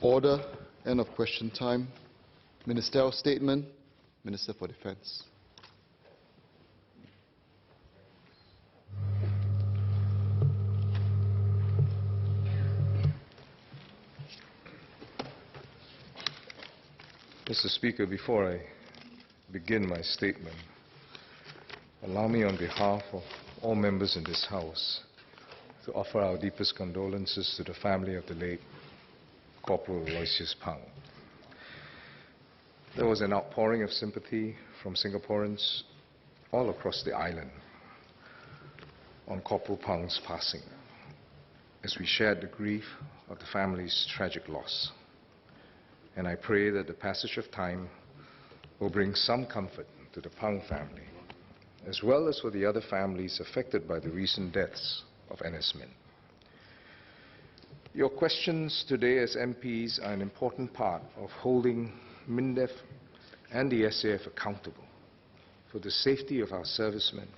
Order. End of question time. Ministerial statement. Minister for Defence. Mr. Speaker, before I begin my statement, allow me on behalf of all members in this House to offer our deepest condolences to the family of the late Corporal Aloysius Pang. There was an outpouring of sympathy from Singaporeans all across the island on Corporal Pang's passing, as we shared the grief of the family's tragic loss. And I pray that the passage of time will bring some comfort to the Pang family, as well as for the other families affected by the recent deaths of NSF. Your questions today as MPs are an important part of holding MINDEF and the SAF accountable for the safety of our servicemen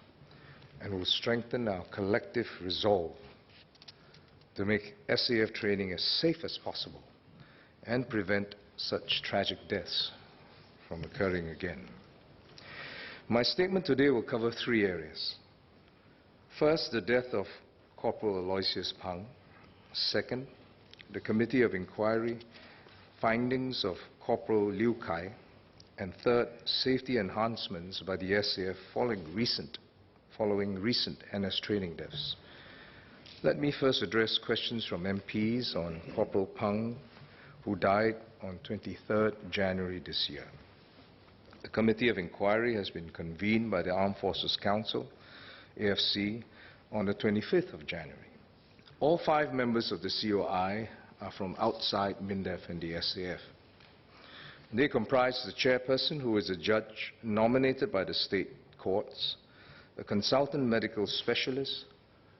and will strengthen our collective resolve to make SAF training as safe as possible and prevent such tragic deaths from occurring again. My statement today will cover three areas. First, the death of Corporal Aloysius Pang. Second, the Committee of Inquiry findings of Corporal Liu Kai. And third, safety enhancements by the SAF following recent NS training deaths. Let me first address questions from MPs on Corporal Pang, who died on 23rd January this year. The Committee of Inquiry has been convened by the Armed Forces Council, AFC, on the 25th of January. All 5 members of the COI are from outside MINDEF and the SAF. They comprise the chairperson, who is a judge nominated by the state courts, a consultant medical specialist,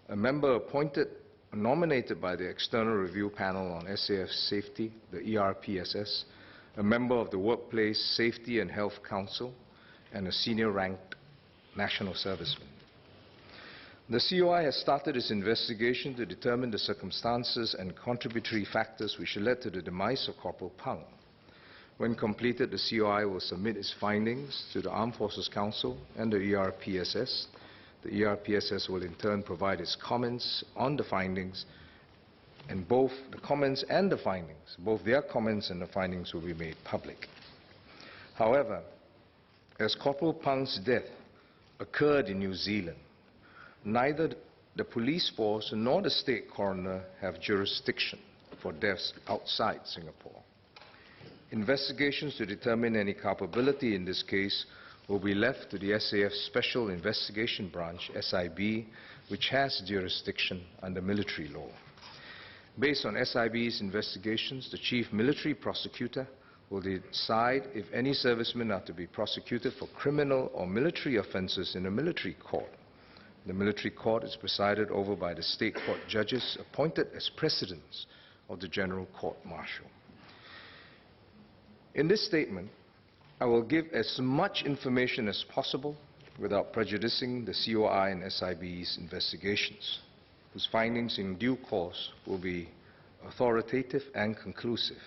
a member appointed nominated by the External Review Panel on SAF Safety, the ERPSS, a member of the Workplace Safety and Health Council, and a senior-ranked national serviceman. The COI has started its investigation to determine the circumstances and contributory factors which led to the demise of Corporal Pang. When completed, the COI will submit its findings to the Armed Forces Council and the ERPSS. The ERPSS will in turn provide its comments on the findings, and both the comments and the findings, both their comments and the findings will be made public. However, as Corporal Pang's death occurred in New Zealand, neither the police force nor the state coroner have jurisdiction for deaths outside Singapore. Investigations to determine any culpability in this case will be left to the SAF Special Investigation Branch, SIB, which has jurisdiction under military law. Based on SIB's investigations, the Chief Military Prosecutor will decide if any servicemen are to be prosecuted for criminal or military offences in a military court. The military court is presided over by the state court judges appointed as presidents of the General Court Martial. In this statement, I will give as much information as possible without prejudicing the COI and SIB's investigations, whose findings in due course will be authoritative and conclusive.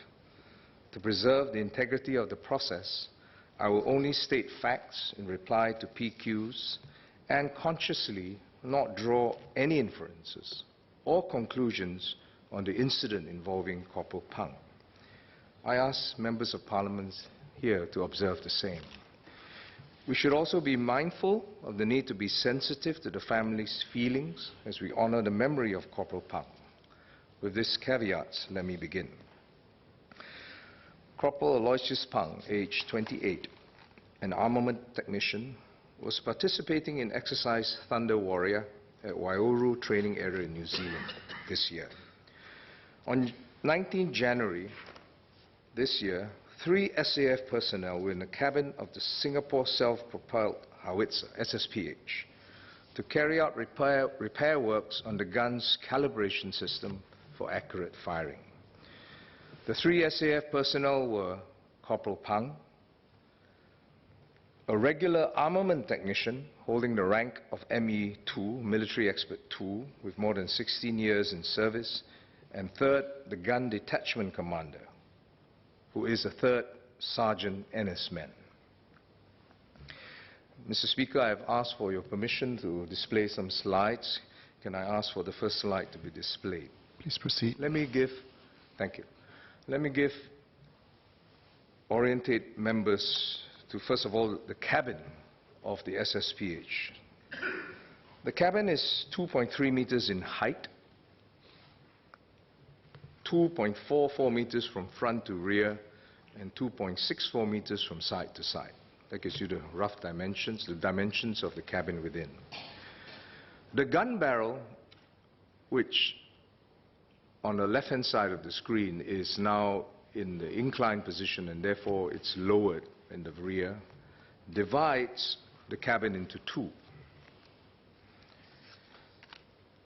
To preserve the integrity of the process, I will only state facts in reply to PQs and consciously not draw any inferences or conclusions on the incident involving Corporal Pang. I ask members of Parliament here to observe the same. We should also be mindful of the need to be sensitive to the family's feelings as we honor the memory of Corporal Pang. With this caveat, let me begin. Corporal Aloysius Pang, aged 28, an armament technician, was participating in exercise Thunder Warrior at Waiouru Training Area in New Zealand this year. On 19 January this year, 3 SAF personnel were in the cabin of the Singapore Self-Propelled Howitzer, SSPH, to carry out repair works on the gun's calibration system for accurate firing. The 3 SAF personnel were Corporal Pang, a regular armament technician holding the rank of ME2, Military Expert 2, with more than 16 years in service, and third, the gun detachment commander, who is a 3rd Sergeant NS-man. Mr. Speaker, I have asked for your permission to display some slides. Can I ask for the first slide to be displayed? Please proceed. Thank you. Let me orientate members to, first of all, the cabin of the SSPH. The cabin is 2.3 meters in height, 2.44 meters from front to rear, and 2.64 meters from side to side. That gives you the rough dimensions, the dimensions of the cabin within. The gun barrel, which on the left-hand side of the screen is now in the inclined position and therefore it's lowered in the rear, divides the cabin into two.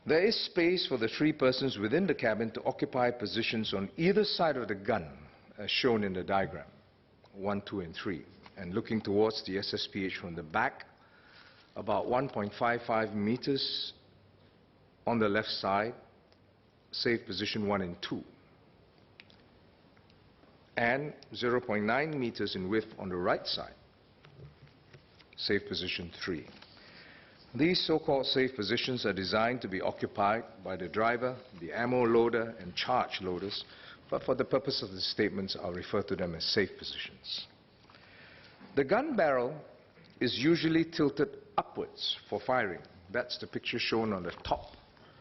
There is space for the 3 persons within the cabin to occupy positions on either side of the gun, as shown in the diagram, 1, 2, and 3. And looking towards the SSPH from the back, about 1.55 meters on the left side, safe position 1 and 2, and 0.9 meters in width on the right side, safe position 3. These so-called safe positions are designed to be occupied by the driver, the ammo loader, and charge loaders, but for the purpose of the statements, I'll refer to them as safe positions. The gun barrel is usually tilted upwards for firing. That's the picture shown on the top,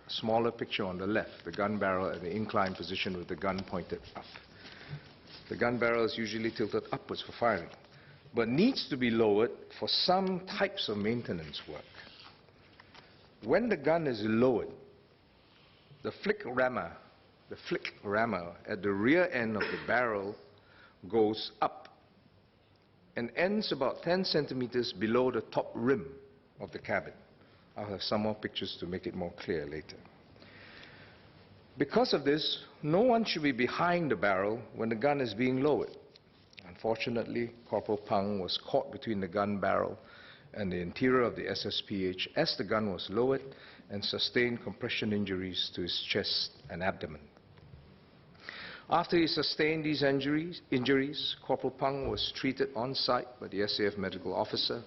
smaller picture on the left, the gun barrel at the inclined position with the gun pointed up. The gun barrel is usually tilted upwards for firing, but needs to be lowered for some types of maintenance work. When the gun is lowered, the flick rammer at the rear end of the barrel goes up and ends about 10 centimeters below the top rim of the cabin. I'll have some more pictures to make it more clear later. Because of this, no one should be behind the barrel when the gun is being lowered. Unfortunately, Corporal Pang was caught between the gun barrel and the interior of the SSPH as the gun was lowered and sustained compression injuries to his chest and abdomen. After he sustained these injuries, Corporal Pang was treated on site by the SAF medical officer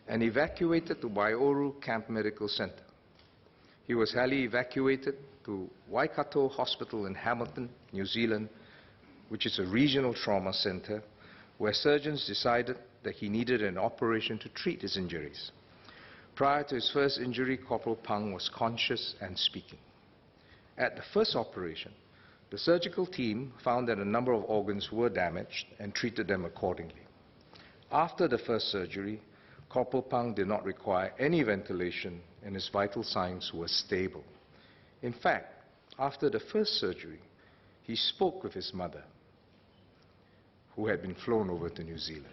and evacuated to Waioro Camp Medical Center. He was heli evacuated to Waikato Hospital in Hamilton, New Zealand, which is a regional trauma center, where surgeons decided that he needed an operation to treat his injuries. Prior to his first injury, Corporal Pang was conscious and speaking. At the first operation, the surgical team found that a number of organs were damaged and treated them accordingly. After the first surgery, Corporal Pang did not require any ventilation and his vital signs were stable. In fact, after the first surgery, he spoke with his mother, who had been flown over to New Zealand.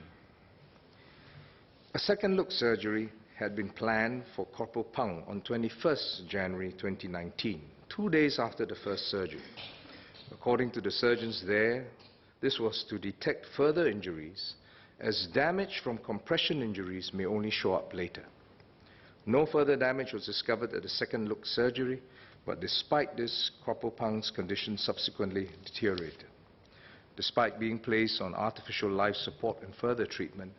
A second look surgery had been planned for Corporal Pang on 21st January 2019, 2 days after the first surgery. According to the surgeons there, this was to detect further injuries, as damage from compression injuries may only show up later. No further damage was discovered at the second look surgery, but despite this, Corporal Pang's condition subsequently deteriorated. Despite being placed on artificial life support and further treatment,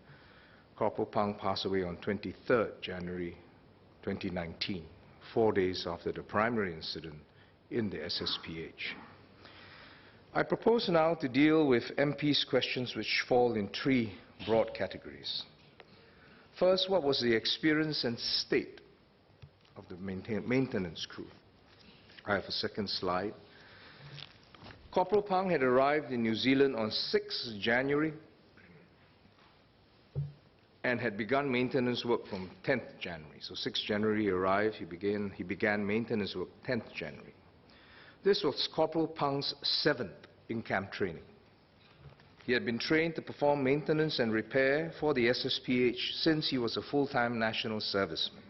Corporal Pang passed away on 23rd January 2019, 4 days after the primary incident in the SSPH. I propose now to deal with MP's questions which fall in 3 broad categories. First, what was the experience and state of the maintenance crew? I have a second slide. Corporal Pang had arrived in New Zealand on 6th January and had begun maintenance work from 10th January. So 6th January he arrived, he began maintenance work 10th January. This was Corporal Pang's 7th in-camp training. He had been trained to perform maintenance and repair for the SSPH since he was a full-time national serviceman.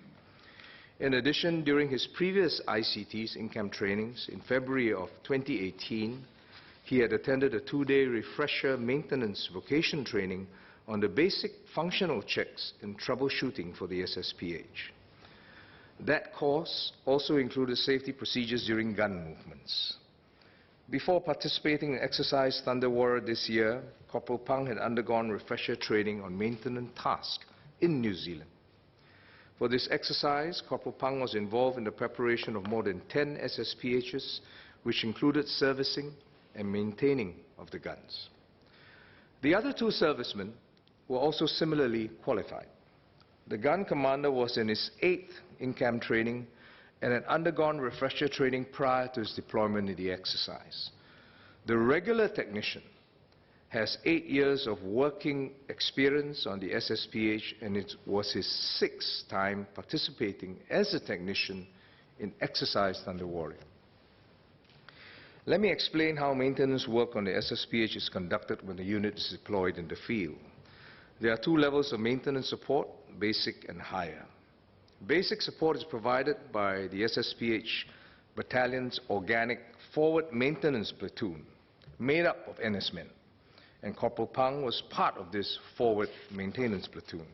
In addition, during his previous ICTs in-camp trainings in February of 2018, he had attended a 2-day refresher maintenance vocation training on the basic functional checks and troubleshooting for the SSPH. That course also included safety procedures during gun movements. Before participating in Exercise Thunder Warrior this year, Corporal Pang had undergone refresher training on maintenance tasks in New Zealand. For this exercise, Corporal Pang was involved in the preparation of more than 10 SSPHs, which included servicing and maintaining of the guns. The other two servicemen were also similarly qualified. The gun commander was in his 8th in-camp training and had undergone refresher training prior to his deployment in the exercise. The regular technician has 8 years of working experience on the SSPH, and it was his 6th time participating as a technician in Exercise Thunder Warrior. Let me explain how maintenance work on the SSPH is conducted when the unit is deployed in the field. There are 2 levels of maintenance support, basic and higher. Basic support is provided by the SSPH Battalion's Organic Forward Maintenance Platoon, made up of NS men, and Corporal Pang was part of this Forward Maintenance Platoon.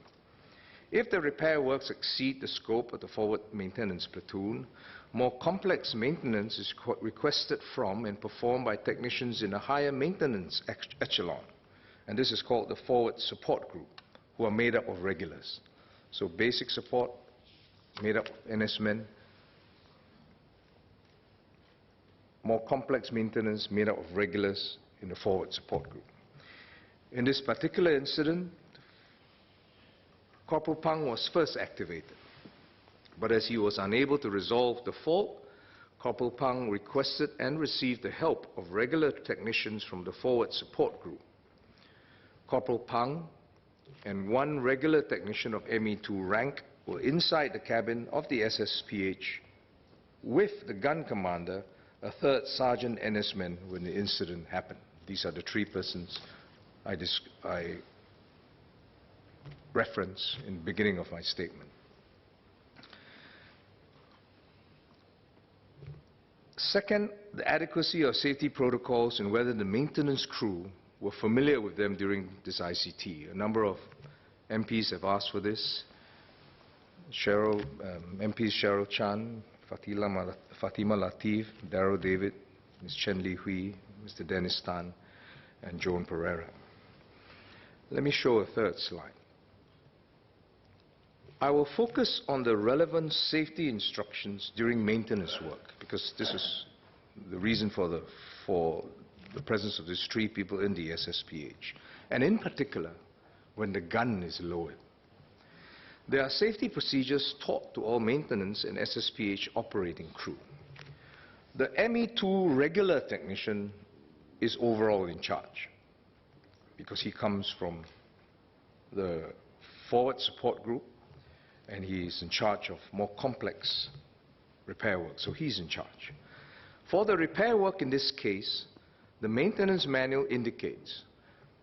If the repair works exceed the scope of the Forward Maintenance Platoon, more complex maintenance is requested from and performed by technicians in a higher maintenance echelon, and this is called the Forward Support Group, who are made up of regulars. So basic support, made up of NS men, more complex maintenance made up of regulars in the Forward Support Group. In this particular incident, Corporal Pang was first activated, but as he was unable to resolve the fault, Corporal Pang requested and received the help of regular technicians from the Forward Support Group. Corporal Pang and 1 regular technician of ME2 rank were inside the cabin of the SSPH with the gun commander, a 3rd Sergeant NS man, when the incident happened. These are the 3 persons I reference in the beginning of my statement. Second, the adequacy of safety protocols and whether the maintenance crew were familiar with them during this ICT. A number of MPs have asked for this. MPs Cheryl Chan, Fatima Latif, Darryl David, Ms. Chen Li Hui, Mr. Dennis Tan, and Joan Pereira. Let me show a 3rd slide. I will focus on the relevant safety instructions during maintenance work, because this is the reason for the presence of these 3 people in the SSPH, and in particular, when the gun is lowered. There are safety procedures taught to all maintenance and SSPH operating crew. The ME2 regular technician is overall in charge, because he comes from the Forward Support Group, and he is in charge of more complex repair work, so he's in charge. For the repair work in this case, the maintenance manual indicates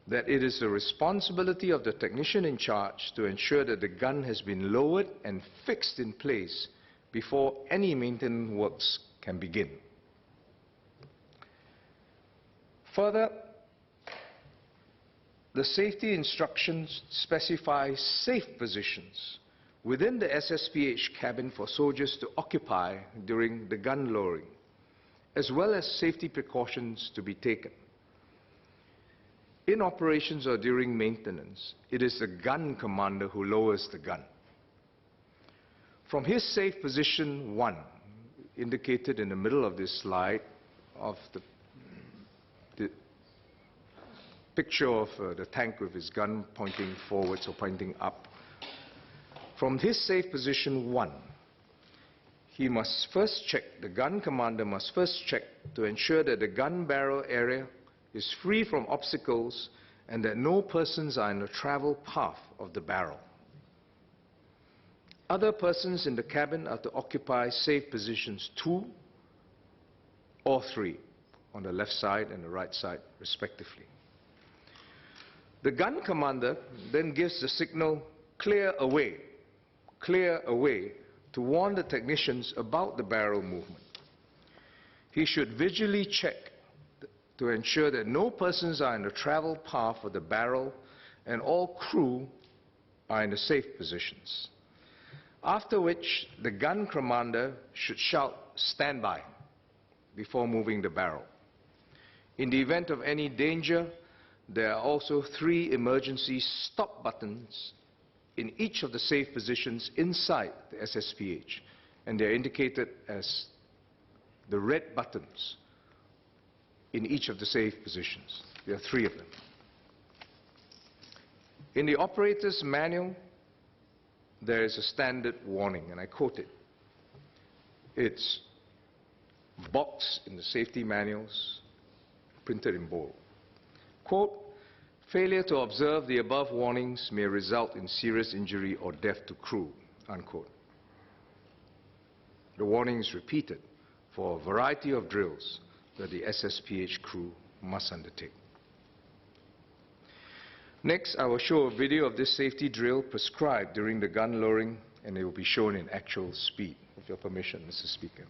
that it is the responsibility of the technician in charge to ensure that the gun has been lowered and fixed in place before any maintenance works can begin. Further, the safety instructions specify safe positions within the SSPH cabin for soldiers to occupy during the gun lowering, as well as safety precautions to be taken. In operations or during maintenance, it is the gun commander who lowers the gun. From his safe position 1, indicated in the middle of this slide, of the picture of the tank with his gun pointing forwards or pointing up. From his safe position 1, he must first check, the gun commander must first check to ensure that the gun barrel area is free from obstacles and that no persons are in the travel path of the barrel. Other persons in the cabin are to occupy safe positions 2 or 3 on the left side and the right side respectively. The gun commander then gives the signal, clear away, to warn the technicians about the barrel movement. He should visually check to ensure that no persons are in the travel path of the barrel and all crew are in the safe positions. After which, the gun commander should shout, "Stand by," before moving the barrel. In the event of any danger, there are also 3 emergency stop buttons in each of the safe positions inside the SSPH, and they are indicated as the red buttons in each of the safe positions. There are 3 of them. In the operator's manual, there is a standard warning, and I quote it. It's boxed in the safety manuals, printed in bold. Quote, "Failure to observe the above warnings may result in serious injury or death to crew," unquote. The warning is repeated for a variety of drills that the SSPH crew must undertake. Next, I will show a video of this safety drill prescribed during the gun lowering, and it will be shown in actual speed. With your permission, Mr. Speaker.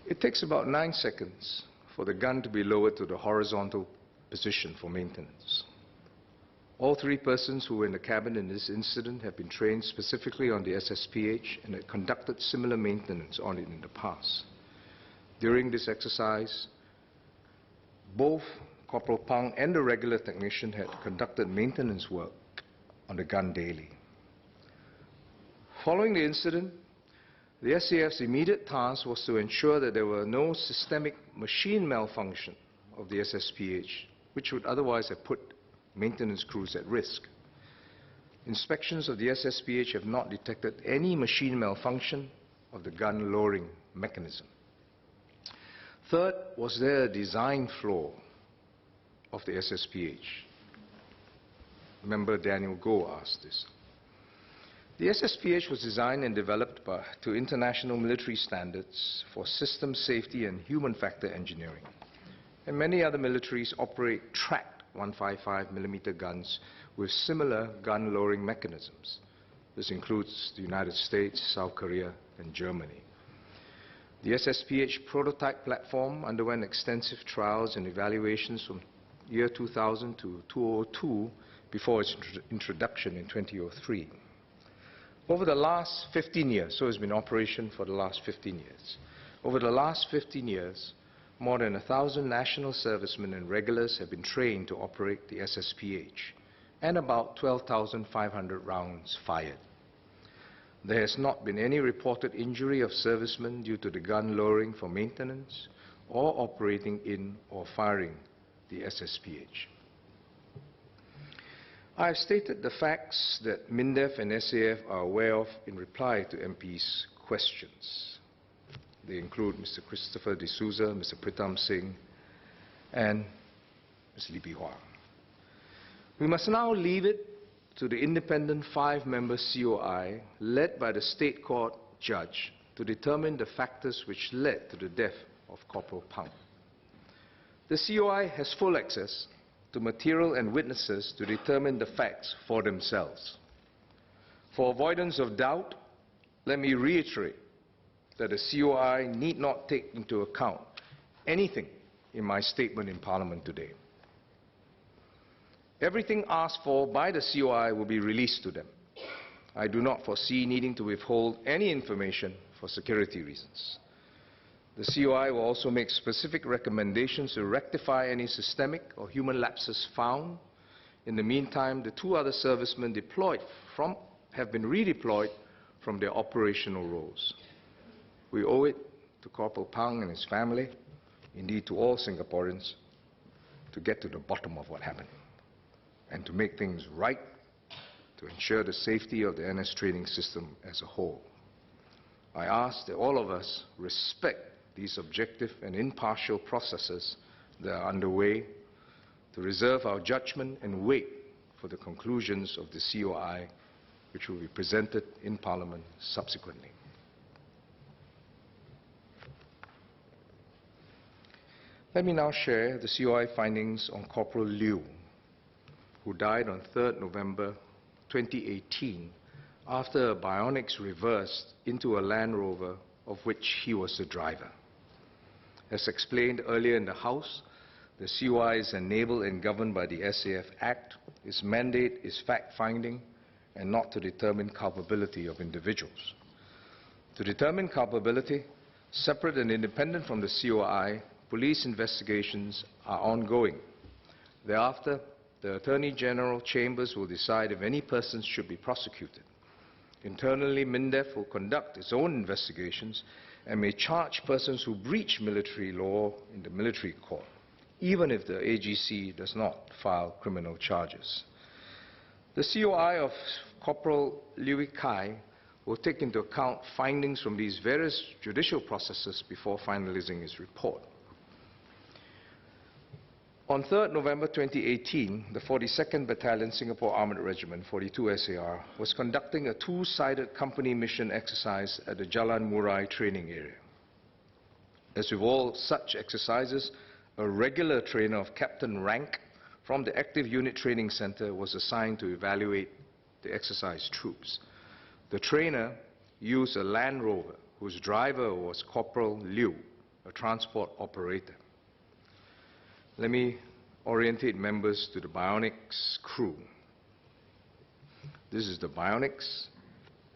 It takes about 9 seconds for the gun to be lowered to the horizontal position for maintenance. All 3 persons who were in the cabin in this incident have been trained specifically on the SSPH and had conducted similar maintenance on it in the past. During this exercise, both Corporal Pang and the regular technician had conducted maintenance work on the gun daily. Following the incident, the SAF's immediate task was to ensure that there were no systemic machine malfunction of the SSPH, which would otherwise have put maintenance crews at risk. Inspections of the SSPH have not detected any machine malfunction of the gun lowering mechanism. Third, was there a design flaw of the SSPH? Member Daniel Goh asked this. The SSPH was designed and developed to international military standards for system safety and human factor engineering. And many other militaries operate tracked 155mm guns with similar gun lowering mechanisms. This includes the United States, South Korea, and Germany. The SSPH prototype platform underwent extensive trials and evaluations from year 2000 to 2002 before its introduction in 2003. Over the last 15 years, so it's been in operation for the last 15 years. Over the last 15 years, more than 1,000 national servicemen and regulars have been trained to operate the SSPH, and about 12,500 rounds fired. There has not been any reported injury of servicemen due to the gun lowering for maintenance or operating in or firing the SSPH. I have stated the facts that MINDEF and SAF are aware of in reply to MP's questions. They include Mr. Christopher D'Souza, Mr. Pritam Singh, and Ms. Lee Bee Hua. We must now leave it to the independent 5-member COI led by the State Court judge to determine the factors which led to the death of Corporal Pang. The COI has full access to material and witnesses to determine the facts for themselves. For avoidance of doubt, let me reiterate that the COI need not take into account anything in my statement in Parliament today. Everything asked for by the COI will be released to them. I do not foresee needing to withhold any information for security reasons. The COI will also make specific recommendations to rectify any systemic or human lapses found. In the meantime, the 2 other servicemen deployed have been redeployed from their operational roles. We owe it to Corporal Pang and his family, indeed to all Singaporeans, to get to the bottom of what happened and to make things right to ensure the safety of the NS training system as a whole. I ask that all of us respect these objective and impartial processes that are underway, to reserve our judgment and wait for the conclusions of the COI, which will be presented in Parliament subsequently. Let me now share the COI findings on Corporal Liu, who died on 3rd November 2018 after a Bionics reversed into a Land Rover of which he was the driver. As explained earlier in the House, the COI is enabled and governed by the SAF Act. Its mandate is fact-finding and not to determine culpability of individuals. To determine culpability, separate and independent from the COI, police investigations are ongoing. Thereafter, the Attorney General Chambers will decide if any persons should be prosecuted. Internally, MINDEF will conduct its own investigations and may charge persons who breach military law in the military court, even if the AGC does not file criminal charges. The COI of Corporal Liu Kai will take into account findings from these various judicial processes before finalizing his report. On 3rd November 2018, the 42nd Battalion Singapore Armoured Regiment, 42 SAR, was conducting a two-sided company mission exercise at the Jalan Murai training area. As with all such exercises, a regular trainer of captain rank from the Active Unit Training Center was assigned to evaluate the exercise troops. The trainer used a Land Rover whose driver was Corporal Liu, a transport operator. Let me orientate members to the Bionics crew. This is the Bionics,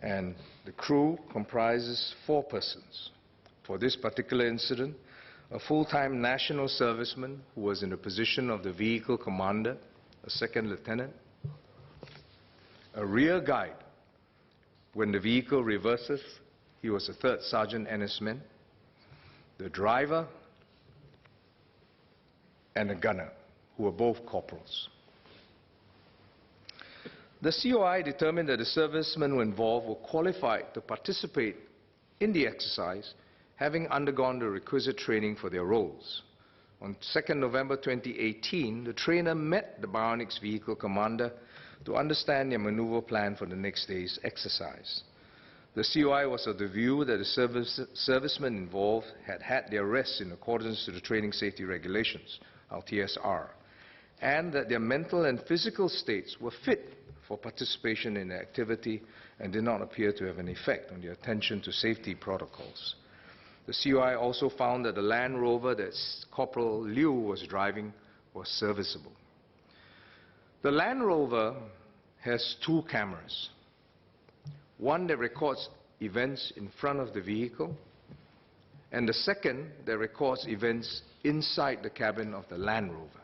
and the crew comprises 4 persons. For this particular incident, a full-time national serviceman who was in the position of the vehicle commander, a second lieutenant, a rear guide. When the vehicle reverses, he was a 3rd Sergeant NS-man, the driver, and a gunner, who were both corporals. The COI determined that the servicemen who were involved were qualified to participate in the exercise, having undergone the requisite training for their roles. On 2nd November 2018, the trainer met the Bionics vehicle commander to understand their maneuver plan for the next day's exercise. The COI was of the view that the servicemen involved had had their rests in accordance to the Training Safety Regulations, our TSR, and that their mental and physical states were fit for participation in the activity and did not appear to have an effect on their attention to safety protocols. The COI also found that the Land Rover that Corporal Liu was driving was serviceable. The Land Rover has 2 cameras, one that records events in front of the vehicle, and the second that records events inside the cabin of the Land Rover.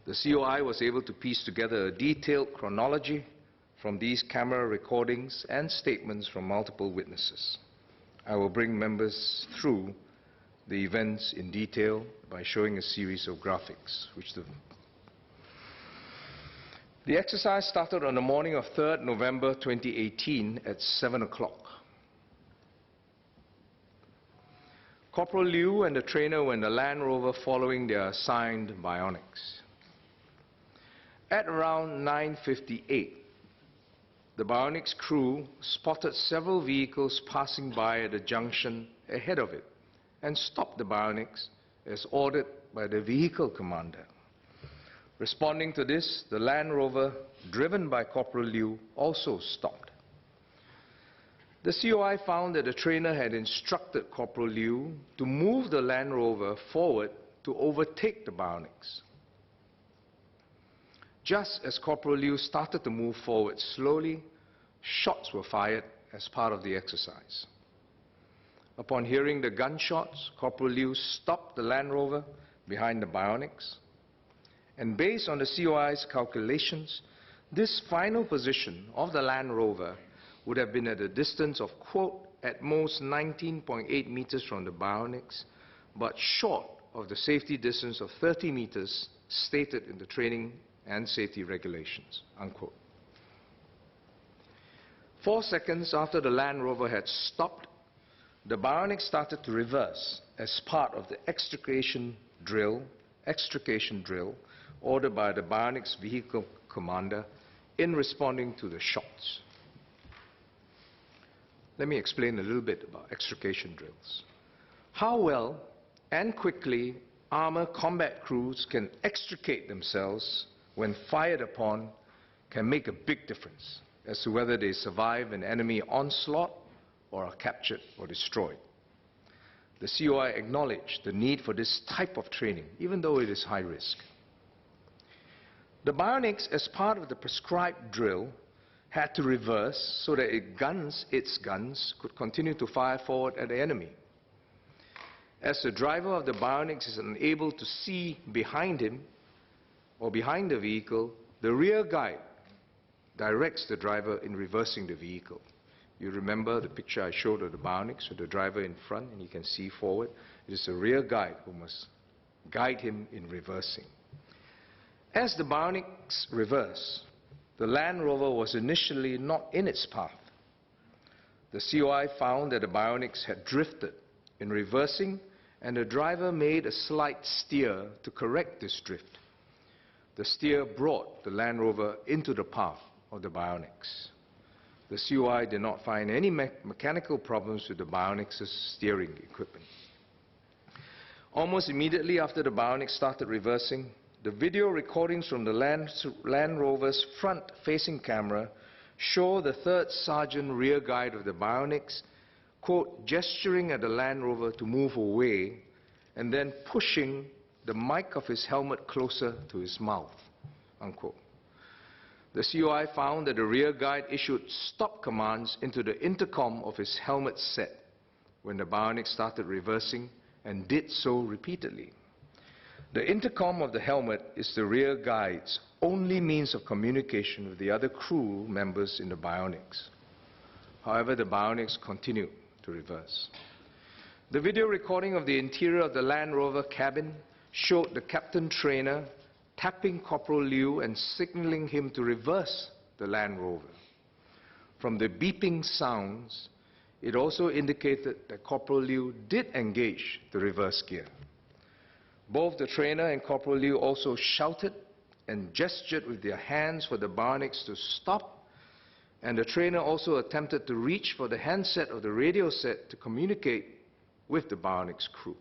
The COI was able to piece together a detailed chronology from these camera recordings and statements from multiple witnesses. I will bring members through the events in detail by showing a series of graphics. The exercise started on the morning of 3rd November 2018 at 7 o'clock. Corporal Liu and the trainer were in the Land Rover following their assigned Bionics. At around 9:58, the Bionics crew spotted several vehicles passing by at a junction ahead of it and stopped the Bionics as ordered by the vehicle commander. Responding to this, the Land Rover, driven by Corporal Liu, also stopped. The COI found that the trainer had instructed Corporal Liu to move the Land Rover forward to overtake the Bionics. Just as Corporal Liu started to move forward slowly, shots were fired as part of the exercise. Upon hearing the gunshots, Corporal Liu stopped the Land Rover behind the Bionics, and based on the COI's calculations, this final position of the Land Rover would have been at a distance of, quote, at most 19.8 meters from the Bionics, but short of the safety distance of 30 meters stated in the Training and Safety Regulations, unquote. 4 seconds after the Land Rover had stopped, the Bionics started to reverse as part of the extrication drill ordered by the Bionics vehicle commander in responding to the shots. Let me explain a little bit about extrication drills. How well and quickly armor combat crews can extricate themselves when fired upon, can make a big difference as to whether they survive an enemy onslaught or are captured or destroyed. The COI acknowledged the need for this type of training, even though it is high risk. The bionics, as part of the prescribed drill, had to reverse so that its guns could continue to fire forward at the enemy. As the driver of the bionics is unable to see behind him or behind the vehicle, the rear guide directs the driver in reversing the vehicle. You remember the picture I showed of the bionics with the driver in front and he can see forward. It is the rear guide who must guide him in reversing. As the bionics reversed, the Land Rover was initially not in its path. The COI found that the bionics had drifted in reversing, and the driver made a slight steer to correct this drift. The steer brought the Land Rover into the path of the bionics. The COI did not find any mechanical problems with the bionics' steering equipment. Almost immediately after the bionics started reversing, the video recordings from the Land Rover's front-facing camera show the third sergeant rear guide of the bionics, quote, gesturing at the Land Rover to move away and then pushing the mic of his helmet closer to his mouth, unquote. The COI found that the rear guide issued stop commands into the intercom of his helmet set when the bionics started reversing and did so repeatedly. The intercom of the helmet is the rear guide's only means of communication with the other crew members in the bionics. However, the bionics continued to reverse. The video recording of the interior of the Land Rover cabin showed the captain trainer tapping Corporal Liu and signaling him to reverse the Land Rover. From the beeping sounds, it also indicated that Corporal Liu did engage the reverse gear. Both the trainer and Corporal Liu also shouted and gestured with their hands for the bionics to stop, and the trainer also attempted to reach for the handset of the radio set to communicate with the bionics crew.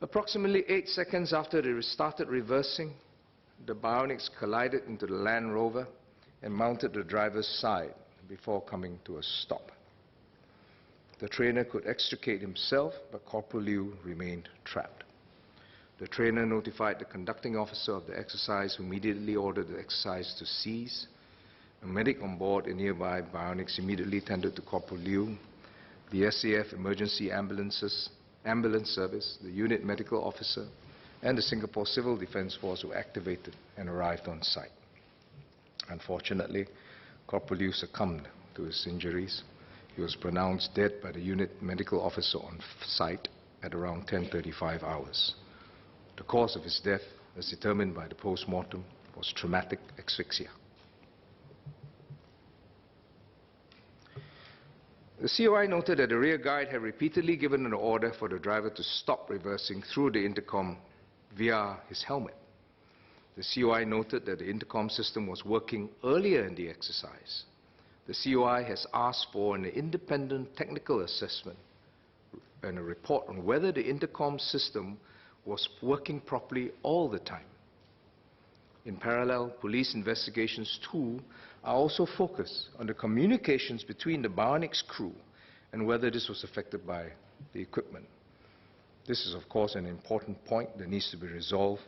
Approximately 8 seconds after they started reversing, the bionics collided into the Land Rover and mounted the driver's side before coming to a stop. The trainer could extricate himself, but Corporal Liu remained trapped. The trainer notified the conducting officer of the exercise, who immediately ordered the exercise to cease. A medic on board a nearby bionics immediately tended to Corporal Liu. The SAF emergency ambulance service, the unit medical officer, and the Singapore Civil Defence Force were activated and arrived on site. Unfortunately, Corporal Liu succumbed to his injuries. He was pronounced dead by the unit medical officer on site at around 10:35 hours. The cause of his death, as determined by the post-mortem, was traumatic asphyxia. The COI noted that the rear guide had repeatedly given an order for the driver to stop reversing through the intercom via his helmet. The COI noted that the intercom system was working earlier in the exercise. The COI has asked for an independent technical assessment and a report on whether the intercom system was working properly all the time. In parallel, police investigations too are also focused on the communications between the bionics crew and whether this was affected by the equipment. This is, of course, an important point that needs to be resolved,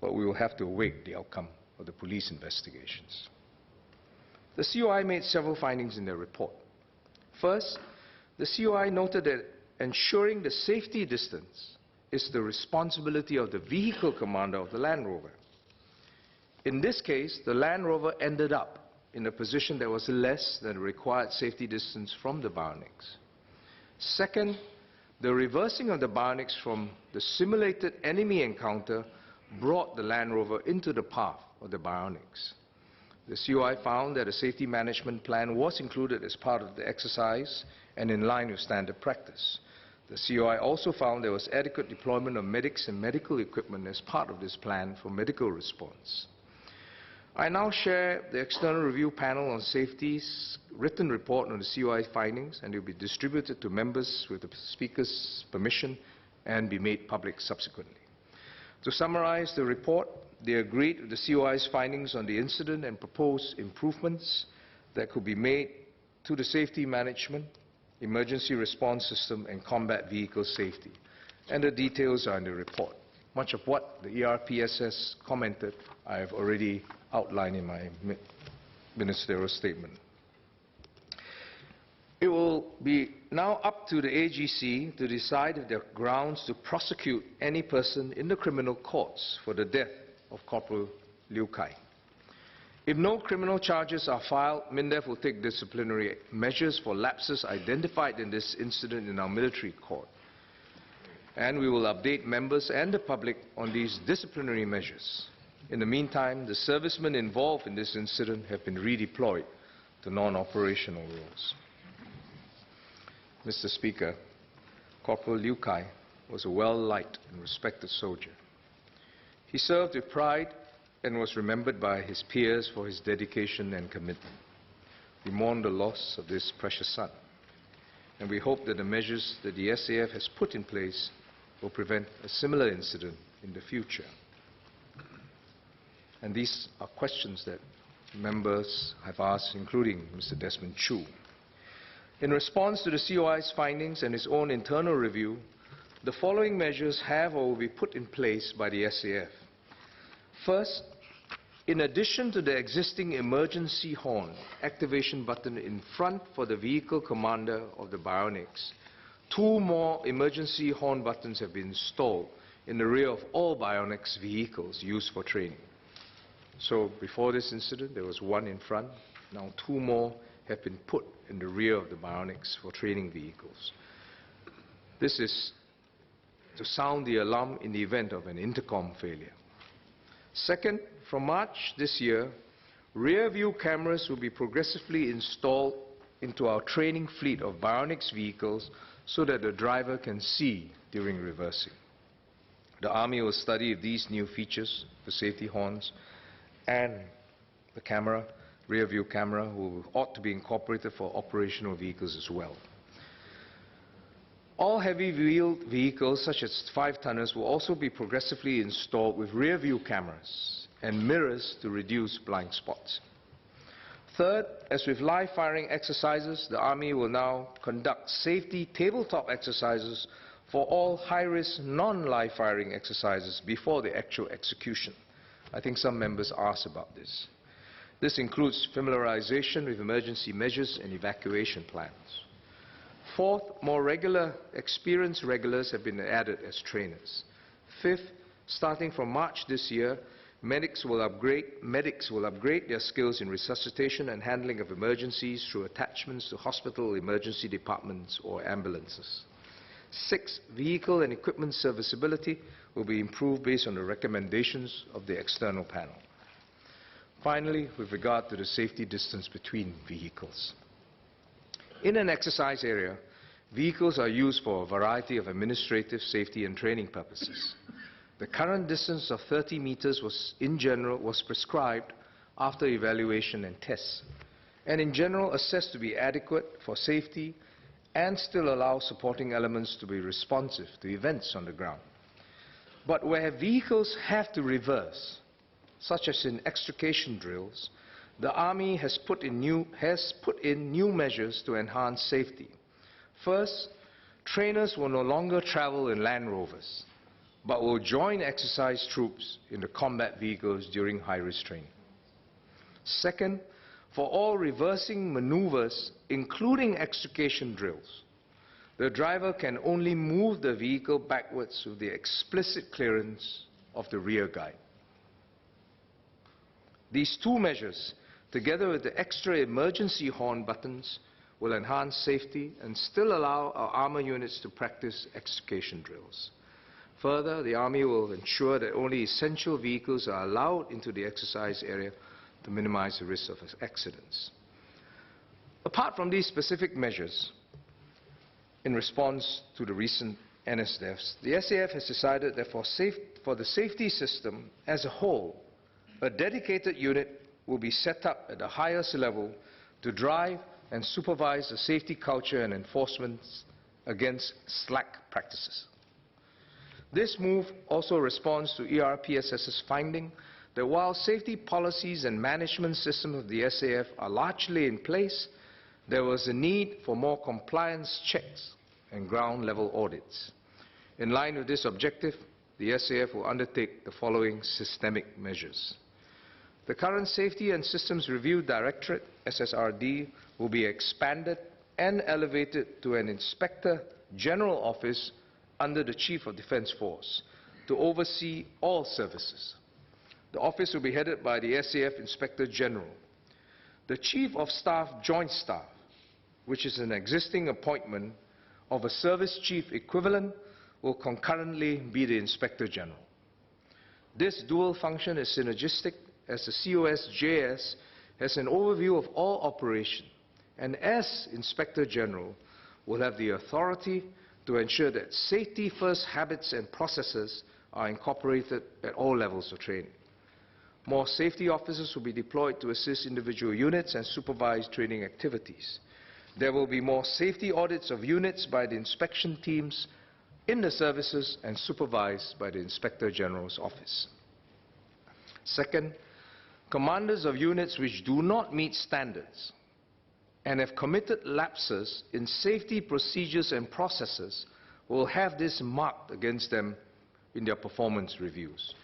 but we will have to await the outcome of the police investigations. The COI made several findings in their report. First, the COI noted that ensuring the safety distance is the responsibility of the vehicle commander of the Land Rover. In this case, the Land Rover ended up in a position that was less than the required safety distance from the bionics. Second, the reversing of the bionics from the simulated enemy encounter brought the Land Rover into the path of the bionics. The COI found that a safety management plan was included as part of the exercise and in line with standard practice. The COI also found there was adequate deployment of medics and medical equipment as part of this plan for medical response. I now share the External Review Panel on Safety's written report on the COI findings, and it will be distributed to members with the Speaker's permission and be made public subsequently. To summarize the report, they agreed with the COI's findings on the incident and proposed improvements that could be made to the safety management, emergency response system, and combat vehicle safety. And the details are in the report. Much of what the ERPSS commented, I have already outlined in my ministerial statement. It will be now up to the AGC to decide if there are grounds to prosecute any person in the criminal courts for the death of Corporal Liu Kai. If no criminal charges are filed, MINDEF will take disciplinary measures for lapses identified in this incident in our military court. And we will update members and the public on these disciplinary measures. In the meantime, the servicemen involved in this incident have been redeployed to non-operational roles. Mr. Speaker, Corporal Liu Kai was a well-liked and respected soldier. He served with pride and was remembered by his peers for his dedication and commitment. We mourn the loss of this precious son, and we hope that the measures that the SAF has put in place will prevent a similar incident in the future. And these are questions that members have asked, including Mr. Desmond Chu. In response to the COI's findings and his own internal review, the following measures have or will be put in place by the SAF. First, in addition to the existing emergency horn activation button in front for the vehicle commander of the Bionics, 2 more emergency horn buttons have been installed in the rear of all Bionics vehicles used for training. So before this incident, there was 1 in front. Now 2 more have been put in the rear of the Bionics for training vehicles. This is to sound the alarm in the event of an intercom failure. Second, from March this year, rear view cameras will be progressively installed into our training fleet of Bionics vehicles so that the driver can see during reversing. The Army will study if these new features, the safety horns and the camera, rear view camera, ought to be incorporated for operational vehicles as well. All heavy-wheeled vehicles, such as 5-tonners, will also be progressively installed with rear-view cameras and mirrors to reduce blind spots. Third, as with live firing exercises, the Army will now conduct safety tabletop exercises for all high-risk non-live firing exercises before the actual execution. I think some members asked about this. This includes familiarization with emergency measures and evacuation plans. Fourth, more experienced regulars have been added as trainers. Fifth, starting from March this year, medics will upgrade their skills in resuscitation and handling of emergencies through attachments to hospital emergency departments or ambulances. Sixth, vehicle and equipment serviceability will be improved based on the recommendations of the external panel. Finally, with regard to the safety distance between vehicles. In an exercise area, vehicles are used for a variety of administrative, safety and training purposes. The current distance of 30 meters was prescribed after evaluation and tests, and in general assessed to be adequate for safety and still allow supporting elements to be responsive to events on the ground. But where vehicles have to reverse, such as in extrication drills, the Army has put in new measures to enhance safety. First, trainers will no longer travel in Land Rovers, but will join exercise troops in the combat vehicles during high-risk training. Second, for all reversing maneuvers, including extrication drills, the driver can only move the vehicle backwards with the explicit clearance of the rear guide. These 2 measures, together with the extra emergency horn buttons, will enhance safety and still allow our armor units to practice extrication drills. Further, the Army will ensure that only essential vehicles are allowed into the exercise area to minimize the risk of accidents. Apart from these specific measures, in response to the recent NS deaths, the SAF has decided that for the safety system as a whole, a dedicated unit will be set up at the highest level to drive and supervise the safety culture and enforcement against slack practices. This move also responds to ERPSS's finding that while safety policies and management systems of the SAF are largely in place, there was a need for more compliance checks and ground-level audits. In line with this objective, the SAF will undertake the following systemic measures. The current Safety and Systems Review Directorate, SSRD, will be expanded and elevated to an Inspector General Office under the Chief of Defence Force to oversee all services. The office will be headed by the SAF Inspector General. The Chief of Staff Joint Staff, which is an existing appointment of a Service Chief equivalent, will concurrently be the Inspector General. This dual function is synergistic as the COSJS has an overview of all operations, and as Inspector General will have the authority to ensure that safety-first habits and processes are incorporated at all levels of training. More safety officers will be deployed to assist individual units and supervise training activities. There will be more safety audits of units by the inspection teams in the services and supervised by the Inspector General's office. Second, commanders of units which do not meet standards and have committed lapses in safety procedures and processes will have this marked against them in their performance reviews.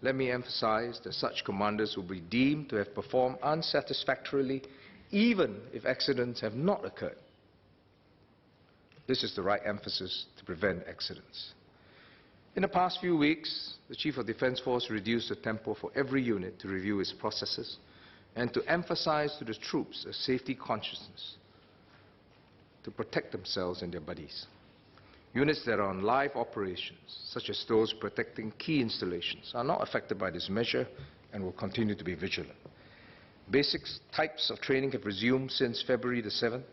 Let me emphasize that such commanders will be deemed to have performed unsatisfactorily even if accidents have not occurred. This is the right emphasis to prevent accidents. In the past few weeks, the Chief of Defence Force reduced the tempo for every unit to review its processes and to emphasize to the troops a safety consciousness to protect themselves and their buddies. Units that are on live operations, such as those protecting key installations, are not affected by this measure and will continue to be vigilant. Basic types of training have resumed since February the 7th.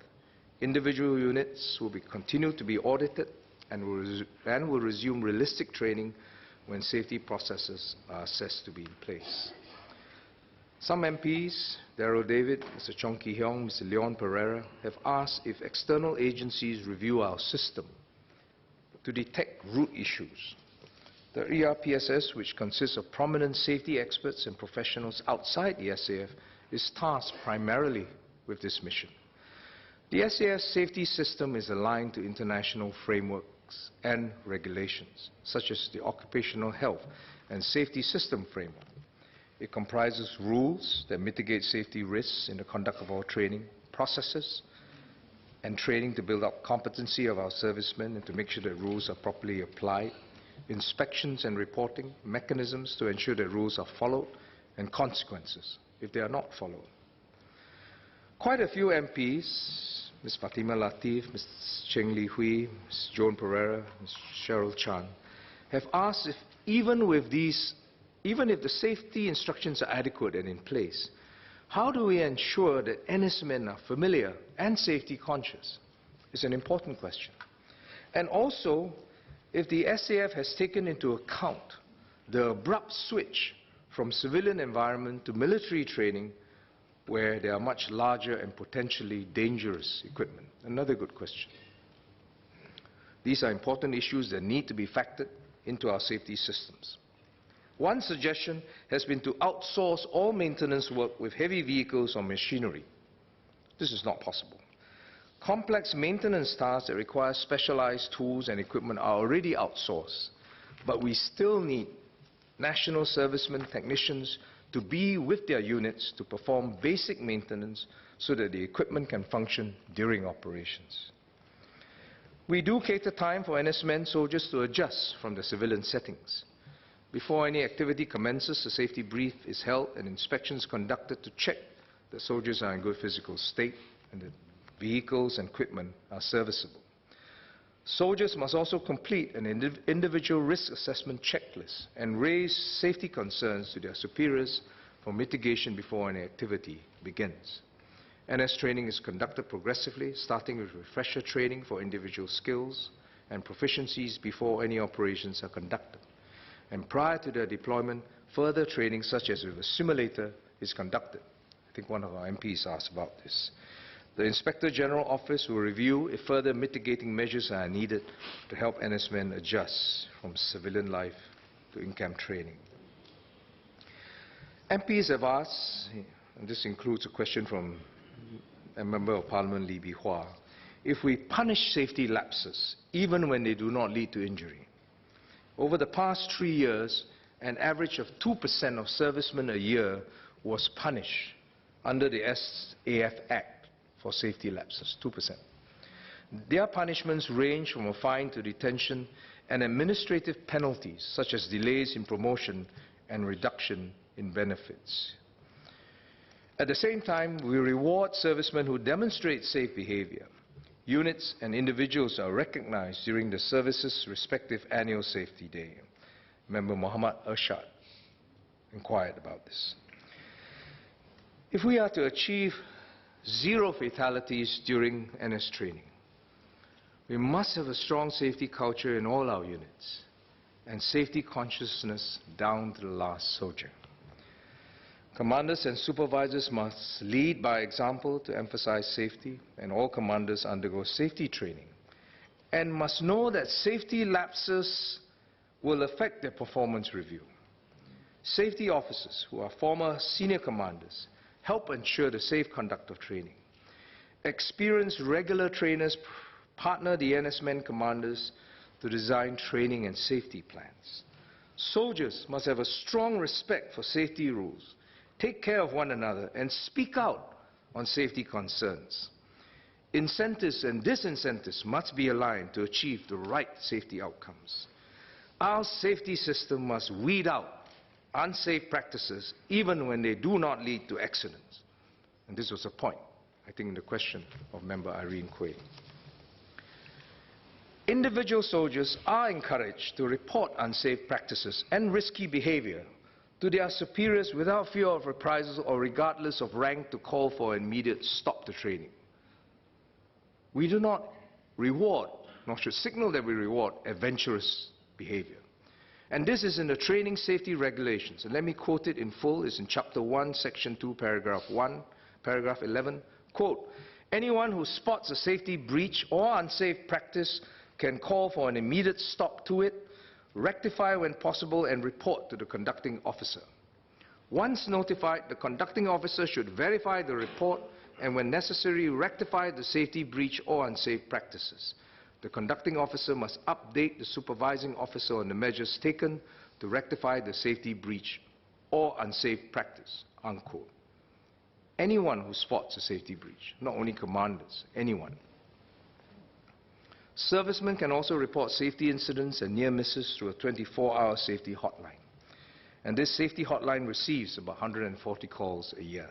Individual units will continue to be audited and will resume realistic training when safety processes are assessed to be in place. Some MPs, Darryl David, Mr. Chong Ki-Hiong, Mr. Leon Pereira, have asked if external agencies review our system to detect root issues. The ERPSS, which consists of prominent safety experts and professionals outside the SAF, is tasked primarily with this mission. The SAF safety system is aligned to international frameworks and regulations, such as the Occupational Health and Safety System Framework. It comprises rules that mitigate safety risks in the conduct of our training processes and training to build up competency of our servicemen and to make sure that rules are properly applied, inspections and reporting, mechanisms to ensure that rules are followed, and consequences if they are not followed. Quite a few MPs, Ms. Fatima Latif, Ms. Cheng Li Hui, Ms. Joan Pereira, Ms. Cheryl Chan, have asked if even if the safety instructions are adequate and in place, how do we ensure that NS men are familiar and safety conscious? It's an important question. And also, if the SAF has taken into account the abrupt switch from civilian environment to military training where there are much larger and potentially dangerous equipment. Another good question. These are important issues that need to be factored into our safety systems. One suggestion has been to outsource all maintenance work with heavy vehicles or machinery. This is not possible. Complex maintenance tasks that require specialized tools and equipment are already outsourced, but we still need national servicemen technicians to be with their units to perform basic maintenance so that the equipment can function during operations. We do cater time for NS men soldiers to adjust from the civilian settings. Before any activity commences, a safety brief is held and inspections conducted to check that soldiers are in good physical state and that vehicles and equipment are serviceable. Soldiers must also complete an individual risk assessment checklist and raise safety concerns to their superiors for mitigation before any activity begins. NS training is conducted progressively, starting with refresher training for individual skills and proficiencies before any operations are conducted. And prior to their deployment, further training such as with a simulator is conducted. I think one of our MPs asked about this. The Inspector General Office will review if further mitigating measures are needed to help NSmen adjust from civilian life to in-camp training. MPs have asked, and this includes a question from a Member of Parliament Lee Bee-Hua, if we punish safety lapses even when they do not lead to injury. Over the past 3 years, an average of 2% of servicemen a year was punished under the SAF Act for safety lapses, 2%. Their punishments range from a fine to detention and administrative penalties such as delays in promotion and reduction in benefits. At the same time, we reward servicemen who demonstrate safe behavior. Units and individuals are recognized during the service's respective annual safety day. Member Muhammad Arshad inquired about this. If we are to achieve 0 fatalities during NS training, we must have a strong safety culture in all our units and safety consciousness down to the last soldier. Commanders and supervisors must lead by example to emphasize safety, and all commanders undergo safety training and must know that safety lapses will affect their performance review. Safety officers who are former senior commanders help ensure the safe conduct of training. Experienced regular trainers partner the NSmen commanders to design training and safety plans. Soldiers must have a strong respect for safety rules, take care of one another, and speak out on safety concerns. Incentives and disincentives must be aligned to achieve the right safety outcomes. Our safety system must weed out unsafe practices even when they do not lead to accidents. And this was a point, I think, in the question of Member Irene Quay. Individual soldiers are encouraged to report unsafe practices and risky behavior to their superiors without fear of reprisals or regardless of rank, to call for an immediate stop to training. We do not reward, nor should signal that we reward, adventurous behavior. And this is in the training safety regulations. And let me quote it in full. It's in Chapter 1, Section 2, Paragraph 1, Paragraph 11. Quote, anyone who spots a safety breach or unsafe practice can call for an immediate stop to it, rectify when possible, and report to the conducting officer. Once notified, the conducting officer should verify the report and, when necessary, rectify the safety breach or unsafe practices. The conducting officer must update the supervising officer on the measures taken to rectify the safety breach or unsafe practice, unquote. Anyone who spots a safety breach, not only commanders, anyone. Servicemen can also report safety incidents and near misses through a 24-hour safety hotline. And this safety hotline receives about 140 calls a year.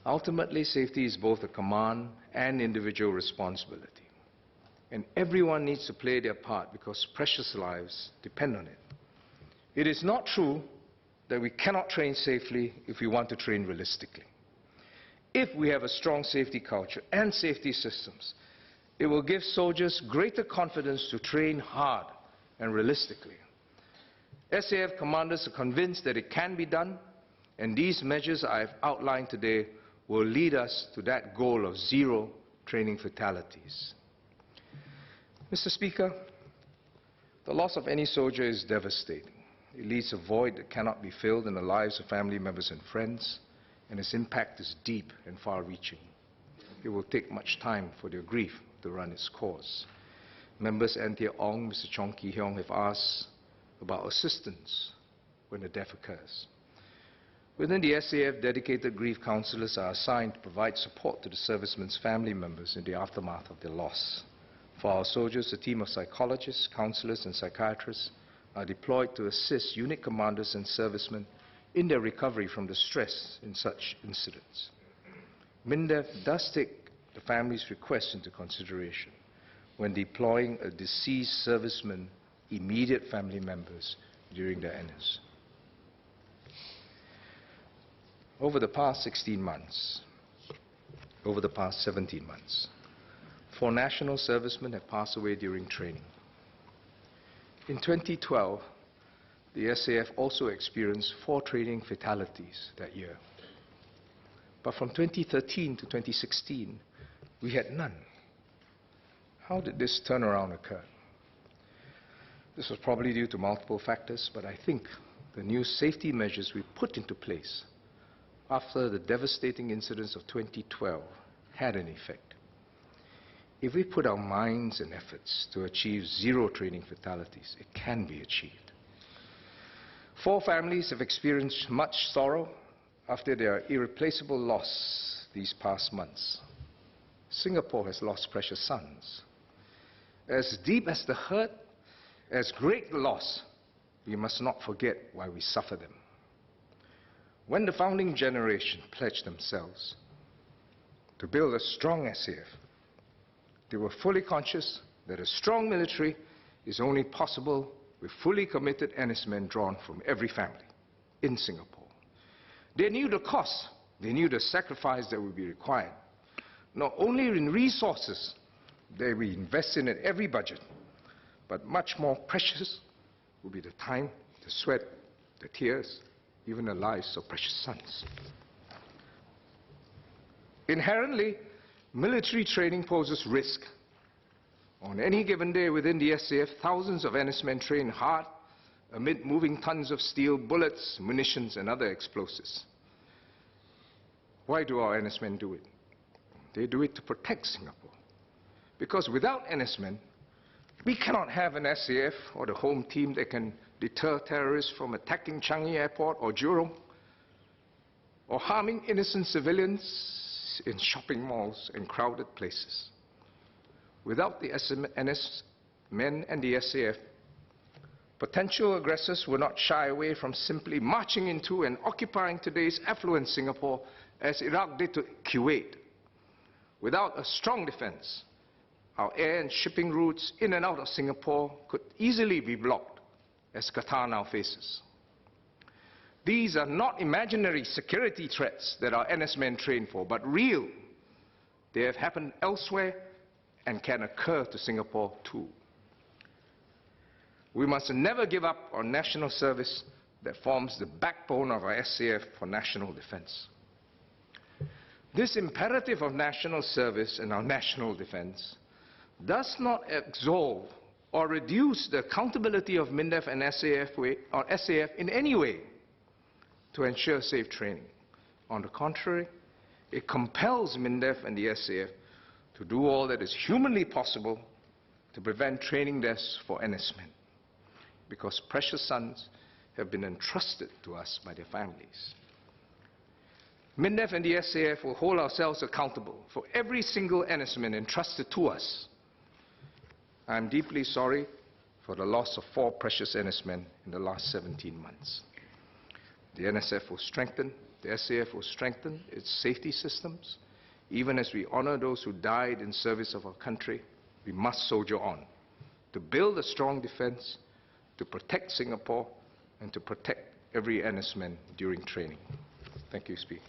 Ultimately, safety is both a command and individual responsibility. And everyone needs to play their part because precious lives depend on it. It is not true that we cannot train safely if we want to train realistically. If we have a strong safety culture and safety systems, it will give soldiers greater confidence to train hard and realistically. SAF commanders are convinced that it can be done, and these measures I have outlined today will lead us to that goal of 0 training fatalities. Mr. Speaker, the loss of any soldier is devastating. It leaves a void that cannot be filled in the lives of family members and friends, and its impact is deep and far-reaching. It will take much time for their grief to run its course. Members Anthea Ong, Mr. Chong Ki-hyong have asked about assistance when a death occurs. Within the SAF, dedicated grief counselors are assigned to provide support to the servicemen's family members in the aftermath of their loss. For our soldiers, a team of psychologists, counselors, and psychiatrists are deployed to assist unit commanders and servicemen in their recovery from the stress in such incidents. MINDEF does take the family's request into consideration when deploying a deceased serviceman's immediate family members during their NS. Over the past 17 months, 4 national servicemen have passed away during training. In 2012, the SAF also experienced 4 training fatalities that year. But from 2013 to 2016, we had none. How did this turnaround occur? This was probably due to multiple factors, but I think the new safety measures we put into place after the devastating incidents of 2012 had an effect. If we put our minds and efforts to achieve zero training fatalities, it can be achieved. 4 families have experienced much sorrow after their irreplaceable loss these past months. Singapore has lost precious sons. As deep as the hurt, as great the loss, we must not forget why we suffer them. When the founding generation pledged themselves to build a strong SAF, they were fully conscious that a strong military is only possible with fully committed NS men drawn from every family in Singapore. They knew the cost, they knew the sacrifice that would be required, not only in resources that we invest in at every budget, but much more precious will be the time, the sweat, the tears, even the lives of precious sons. Inherently, military training poses risk. On any given day within the SAF, thousands of NS men train hard amid moving tons of steel, bullets, munitions, and other explosives. Why do our NS men do it? They do it to protect Singapore. Because without NS men, we cannot have an SAF or the home team that can deter terrorists from attacking Changi Airport or Jurong, or harming innocent civilians in shopping malls and crowded places. Without the NS men and the SAF, potential aggressors will not shy away from simply marching into and occupying today's affluent Singapore as Iraq did to Kuwait. Without a strong defense, our air and shipping routes in and out of Singapore could easily be blocked, as Qatar now faces. These are not imaginary security threats that our NS men train for, but real. They have happened elsewhere and can occur to Singapore too. We must never give up on national service that forms the backbone of our SAF for national defense. This imperative of national service and our national defense does not absolve or reduce the accountability of MINDEF and SAF in any way to ensure safe training. On the contrary, it compels MINDEF and the SAF to do all that is humanly possible to prevent training deaths for NS men, because precious sons have been entrusted to us by their families. MINDEF and the SAF will hold ourselves accountable for every single NS man entrusted to us. I am deeply sorry for the loss of 4 precious NS men in the last 17 months. The NSF will strengthen, the SAF will strengthen its safety systems. Even as we honor those who died in service of our country, we must soldier on to build a strong defense, to protect Singapore, and to protect every NS man during training. Thank you, Speaker.